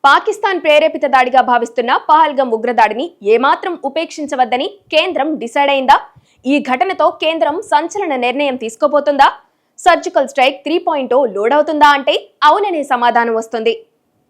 పాకిస్తాన్ ప్రేరేపిత దాడిగా భావిస్తున్న పహల్గం ఉగ్రదాడిని ఏమాత్రం ఉపేక్షించవద్దని కేంద్రం డిసైడ్ అయిందా? ఈ ఘటనతో కేంద్రం సంచలన నిర్ణయం తీసుకోబోతుందా? సర్జికల్ స్ట్రైక్ 3.0 లోడ్ అవుతుందా అంటే అవుననే సమాధానం వస్తుంది.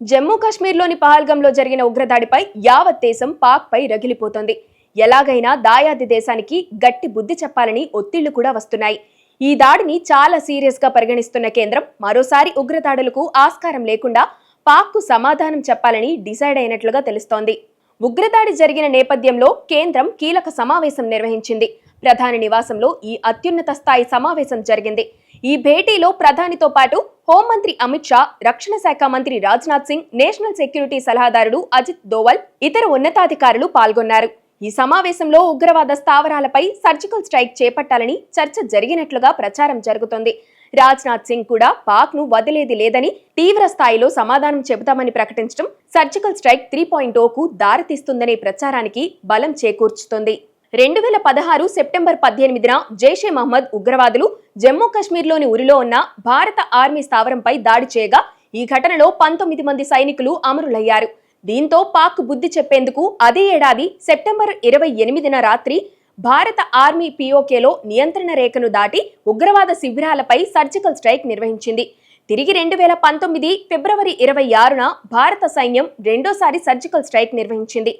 జమ్మూ కాశ్మీర్లోని పహల్గంలో జరిగిన ఉగ్రదాడిపై యావత్ దేశం పాక్ పై రగిలిపోతోంది. ఎలాగైనా దాయాది దేశానికి గట్టి బుద్ధి చెప్పాలని ఒత్తిళ్లు కూడా వస్తున్నాయి. ఈ దాడిని చాలా సీరియస్ గా పరిగణిస్తున్న కేంద్రం మరోసారి ఉగ్రదాడులకు ఆస్కారం లేకుండా పాక్ కు సమాధానం చెప్పాలని డిసైడ్ అయినట్లుగా తెలుస్తోంది. ఉగ్రదాడి జరిగిన నేపథ్యంలో కేంద్రం కీలక సమావేశం నిర్వహించింది. ప్రధాని నివాసంలో ఈ అత్యున్నత స్థాయి సమావేశం జరిగింది. ఈ భేటీలో ప్రధానితో పాటు హోంమంత్రి అమిత్ షా, రక్షణ శాఖ మంత్రి రాజ్నాథ్ సింగ్, నేషనల్ సెక్యూరిటీ సలహాదారుడు అజిత్ దోవల్, ఇతర ఉన్నతాధికారులు పాల్గొన్నారు. ఈ సమావేశంలో ఉగ్రవాద స్థావరాలపై సర్జికల్ స్ట్రైక్ చేపట్టాలని చర్చ జరిగినట్లుగా ప్రచారం జరుగుతోంది. రాజ్నాథ్ సింగ్ కూడా పాక్ ను వదిలేది లేదని, తీవ్ర స్థాయిలో సమాధానం చెబుతామని ప్రకటించడం సర్జికల్ స్ట్రైక్ 3.0కు దారితీస్తుందనే ప్రచారానికి బలం చేకూర్చుతోంది. 2016 సెప్టెంబర్ 18న జైషే మహ్మద్ ఉగ్రవాదులు జమ్మూ కాశ్మీర్లోని ఉరిలో ఉన్న భారత ఆర్మీ స్థావరంపై దాడి చేయగా ఈ ఘటనలో 19 మంది సైనికులు అమరులయ్యారు. దీంతో పాక్ బుద్ధి చెప్పేందుకు అదే ఏడాది సెప్టెంబర్ 28న రాత్రి భారత ఆర్మీ పిఓకేలో నియంత్రణ రేఖను దాటి ఉగ్రవాద శిబిరాలపై సర్జికల్ స్ట్రైక్ నిర్వహించింది. తిరిగి 2019 ఫిబ్రవరి 26న భారత సైన్యం రెండోసారి సర్జికల్ స్ట్రైక్ నిర్వహించింది.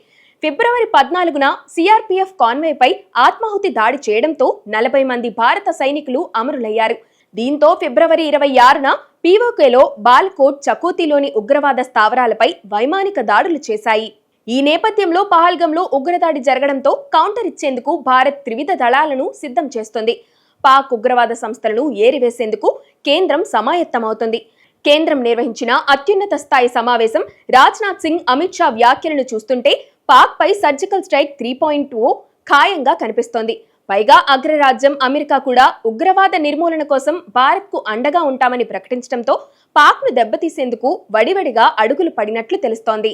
ఫిబ్రవరి 14న సిఆర్పిఎఫ్ కాన్వేపై ఆత్మాహుతి దాడి చేయడంతో 40 మంది భారత సైనికులు అమరులయ్యారు. దీంతో ఫిబ్రవరి 26న పీఓకేలో బాల్కోట్, చకోతిలోని ఉగ్రవాద స్థావరాలపై వైమానిక దాడులు చేశాయి. ఈ నేపథ్యంలో పహల్గంలో ఉగ్రదాడి జరగడంతో కౌంటర్ ఇచ్చేందుకు భారత్ త్రివిధ దళాలను సిద్ధం చేస్తోంది. పాక్ ఉగ్రవాద సంస్థలను ఏరివేసేందుకు కేంద్రం సమాయత్తమవుతుంది. కేంద్రం నిర్వహించిన అత్యున్నత స్థాయి సమావేశం రాజ్నాథ్ సింగ్, అమిత్ షా వ్యాఖ్యలను చూస్తుంటే పాక్ పై సర్జికల్ స్ట్రైక్ 3.0 ఖాయంగా కనిపిస్తోంది. పైగా అగ్రరాజ్యం అమెరికా కూడా ఉగ్రవాద నిర్మూలన కోసం భారత్ కు అండగా ఉంటామని ప్రకటించడంతో పాక్ ను దెబ్బతీసేందుకు వడివడిగా అడుగులు పడినట్లు తెలుస్తోంది.